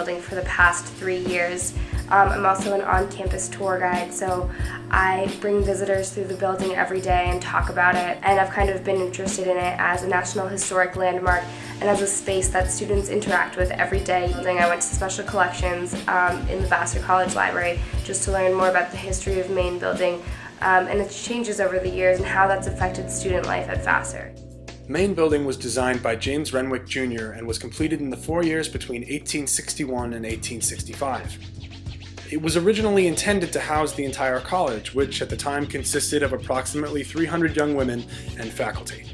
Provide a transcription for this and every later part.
building for the past 3 years. I'm also an on-campus tour guide, so I bring visitors through the building every day and talk about it, and I've kind of been interested in it as a National Historic Landmark and as a space that students interact with every day. I went to special collections in the Vassar College library just to learn more about the history of Main Building and its changes over the years and how that's affected student life at Vassar. Main Building was designed by James Renwick Jr. and was completed in the 4 years between 1861 and 1865. It was originally intended to house the entire college, which at the time consisted of approximately 300 young women and faculty.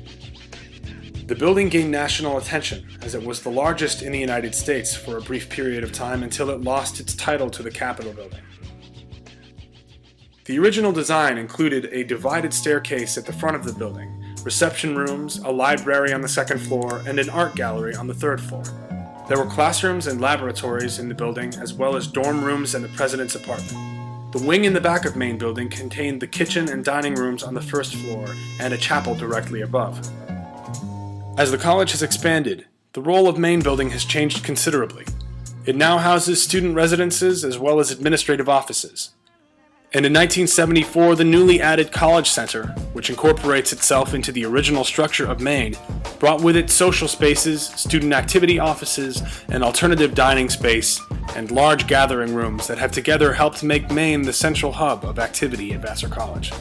The building gained national attention, as it was the largest in the United States for a brief period of time until it lost its title to the Capitol building. The original design included a divided staircase at the front of the building, reception rooms, a library on the second floor, and an art gallery on the third floor. There were classrooms and laboratories in the building, as well as dorm rooms and the president's apartment. The wing in the back of Main Building contained the kitchen and dining rooms on the first floor and a chapel directly above. As the college has expanded, the role of Main Building has changed considerably. It now houses student residences as well as administrative offices. And in 1974, the newly added College Center, which incorporates itself into the original structure of Main, brought with it social spaces, student activity offices, an alternative dining space, and large gathering rooms that have together helped make Main the central hub of activity at Vassar College.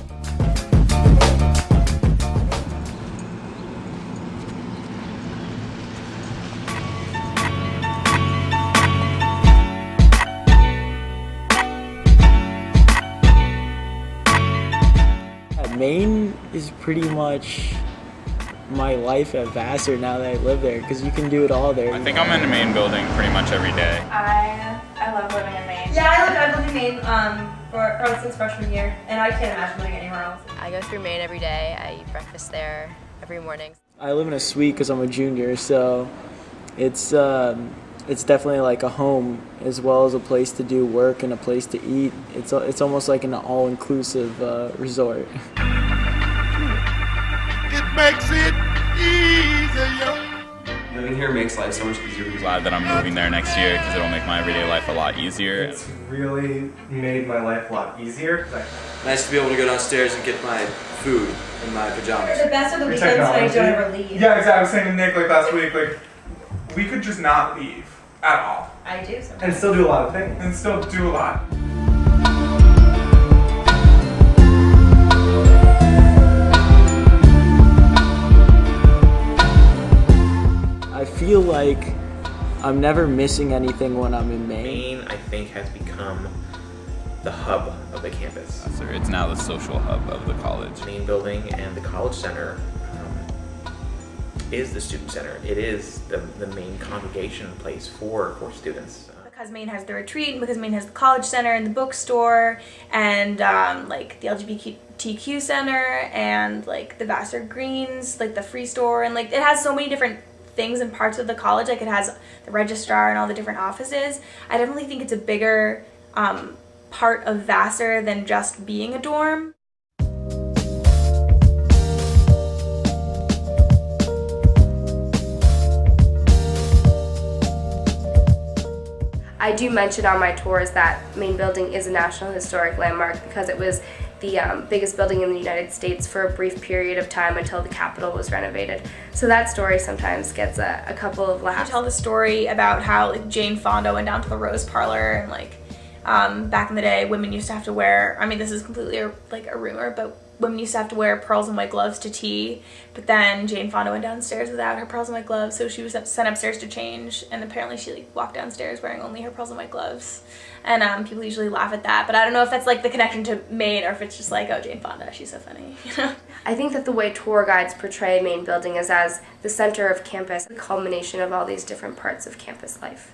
Main is pretty much my life at Vassar now that I live there, because you can do it all there. I think I'm in the Main Building pretty much every day. I love living in Maine. Yeah, I've lived in Maine probably since freshman year, and I can't imagine living anywhere else. I go through Maine every day. I eat breakfast there every morning. I live in a suite because I'm a junior, so it's definitely like a home as well as a place to do work and a place to eat. It's almost like an all-inclusive resort. It makes it easier. Living here makes life so much easier. I'm glad that I'm moving there next year because it'll make my everyday life a lot easier. It's really made my life a lot easier. Nice to be able to go downstairs and get my food in my pajamas. The best of the weekends that I don't ever leave. Yeah, exactly. I was saying to Nick last week, we could just not leave at all. I do sometimes. And still do a lot of things. And still do a lot. I feel like I'm never missing anything when I'm in Maine. Maine, I think, has become the hub of the campus. It's now the social hub of the college. Main Building and the College Center is the student center. It is the main congregation place for students. Because Maine has the retreat, and because Maine has the College Center and the bookstore, and like the LGBTQ center, and like the Vassar Greens, like the free store, and like it has so many different things and parts of the college. Like it has the registrar and all the different offices. I definitely think it's a bigger part of Vassar than just being a dorm. I do mention on my tours that Main Building is a National Historic Landmark because it was the biggest building in the United States for a brief period of time until the Capitol was renovated. So that story sometimes gets a couple of laughs. I tell the story about how like Jane Fonda went down to the Rose Parlor, and like back in the day, women used to have to wear, I mean this is completely a rumor, but women used to have to wear pearls and white gloves to tea, but then Jane Fonda went downstairs without her pearls and white gloves, so she was sent upstairs to change, and apparently she like walked downstairs wearing only her pearls and white gloves. And people usually laugh at that, but I don't know if that's like the connection to Maine or if it's just like, oh, Jane Fonda, she's so funny. I think that the way tour guides portray Main Building is as the center of campus, the culmination of all these different parts of campus life.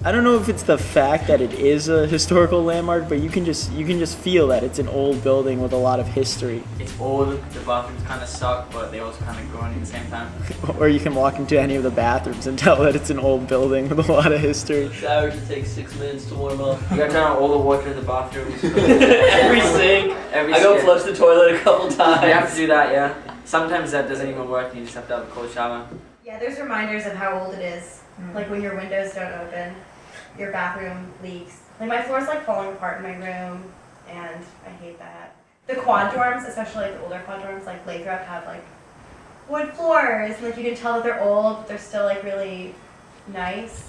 I don't know if it's the fact that it is a historical landmark, but you can just feel that it's an old building with a lot of history. It's old, the bathrooms kind of suck, but they also kind of grown at the same time. Or you can walk into any of the bathrooms and tell that it's an old building with a lot of history. Showers that take 6 minutes to warm up. You got down all the water in the bathrooms. Every sink. I go flush the toilet a couple times. You have to do that, yeah. Sometimes that doesn't even work and you just have to have a cold shower. Yeah, there's reminders of how old it is. Like when your windows don't open, your bathroom leaks. Like my floor's like falling apart in my room, and I hate that. The quad dorms, especially like the older quad dorms, like Lathrop, have like wood floors, and like you can tell that they're old, but they're still like really nice.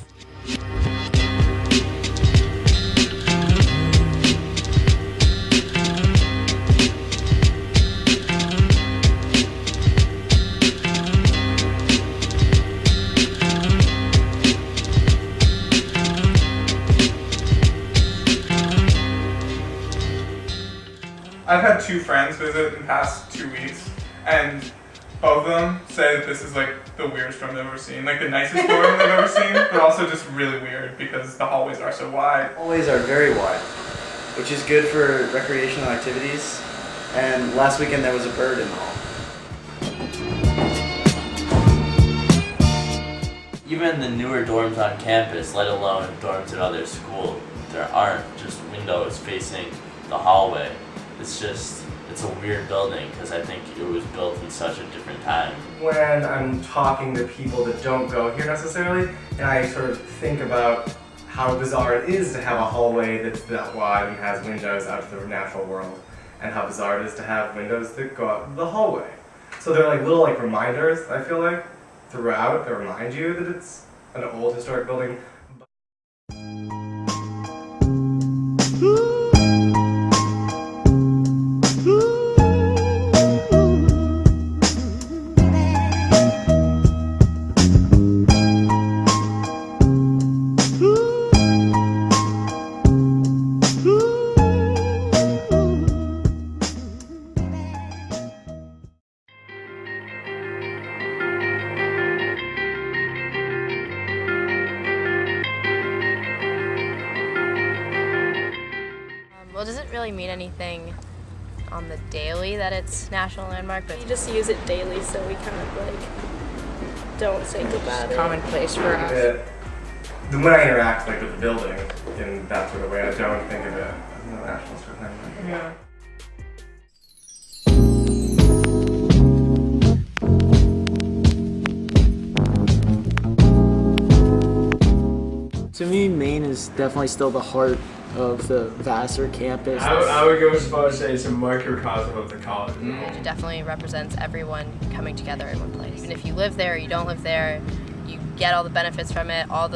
I've had 2 friends visit in the past 2 weeks, and both of them say that this is like the weirdest dorm they've ever seen. Like the nicest dorm they've ever seen, but also just really weird because the hallways are so wide. Hallways are very wide, which is good for recreational activities. And last weekend there was a bird in the hall. Even the newer dorms on campus, let alone dorms at other schools, there aren't just windows facing the hallway. It's a weird building because I think it was built in such a different time. When I'm talking to people that don't go here necessarily, and I sort of think about how bizarre it is to have a hallway that's that wide and has windows out to the natural world, and how bizarre it is to have windows that go out the hallway. So they're like little like reminders, I feel like, throughout that remind you that it's an old historic building. Well, it doesn't really mean anything on the daily that it's National Landmark, but we just use it daily, so we kind of like don't think about it. Commonplace for us. When I interact like with the building in that sort of way, I don't think of it as a national sort of thing. Yeah. To me, Maine is definitely still the heart of the Vassar campus. I would go as far as say it's a microcosm of the college. It definitely represents everyone coming together in one place. Even if you live there or you don't live there, you get all the benefits from it. All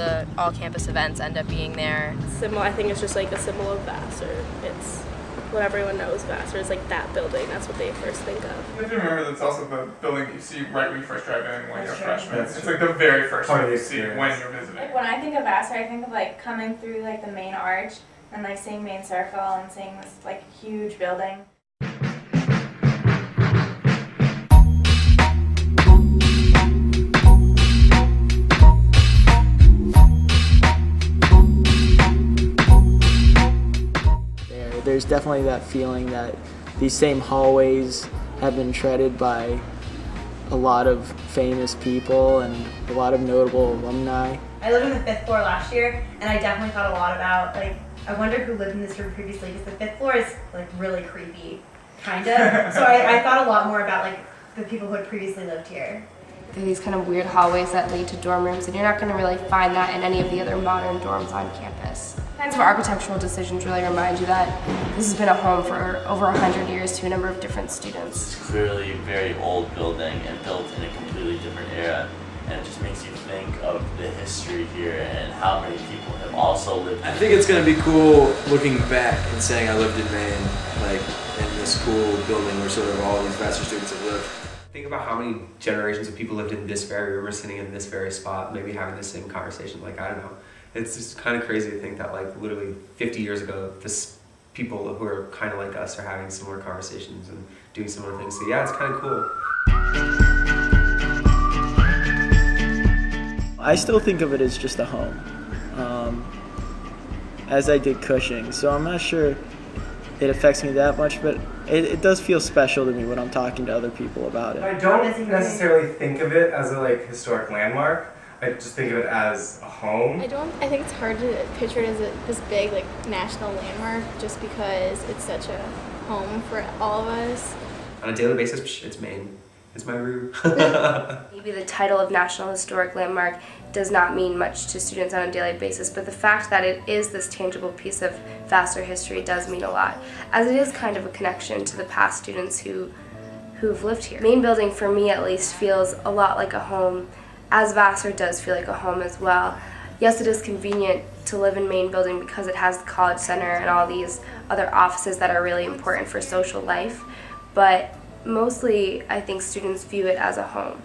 campus events end up being there. I think it's just like a symbol of Vassar. It's what everyone knows Vassar is, like that building. That's what they first think of. You have to remember that it's also the building you see right when you first drive in when you're a freshman. It's like the very first thing you see when you're visiting. Like when I think of Vassar, I think of like coming through like the main arch and like seeing Main Circle and seeing this like huge building. There's definitely that feeling that these same hallways have been treaded by a lot of famous people and a lot of notable alumni. I lived on the 5th floor last year, and I definitely thought a lot about, like, I wonder who lived in this room previously, because the 5th floor is, like, really creepy, kind of. So I thought a lot more about, like, the people who had previously lived here. There are these kind of weird hallways that lead to dorm rooms, and you're not going to really find that in any of the other modern dorms on campus. Kinds of architectural decisions really remind you that this has been a home for over 100 years to a number of different students. It's clearly a very old building and built in a completely different era, and it just makes you think of the history here and how many people have also lived here. I think it's going to be cool looking back and saying I lived in Maine, like in this cool building where sort of all these Vassar students have lived. Think about how many generations of people lived in this very room or sitting in this very spot, maybe having the same conversation. Like, I don't know. It's just kind of crazy to think that like literally 50 years ago, people who are kind of like us are having similar conversations and doing similar things. So yeah, it's kind of cool. I still think of it as just a home. as I did Cushing. So I'm not sure it affects me that much, but it does feel special to me when I'm talking to other people about it. I don't necessarily think of it as a historic landmark. I just think of it as a home. I think it's hard to picture it as this big national landmark just because it's such a home for all of us. On a daily basis, it's Maine. It's my room. Maybe the title of National Historic Landmark does not mean much to students on a daily basis, but the fact that it is this tangible piece of Vassar history does mean a lot, as it is kind of a connection to the past students who've lived here. Main building, for me at least, feels a lot like a home, as Vassar does feel like a home as well. Yes, it is convenient to live in Main building because it has the College Center and all these other offices that are really important for social life, but mostly I think students view it as a home.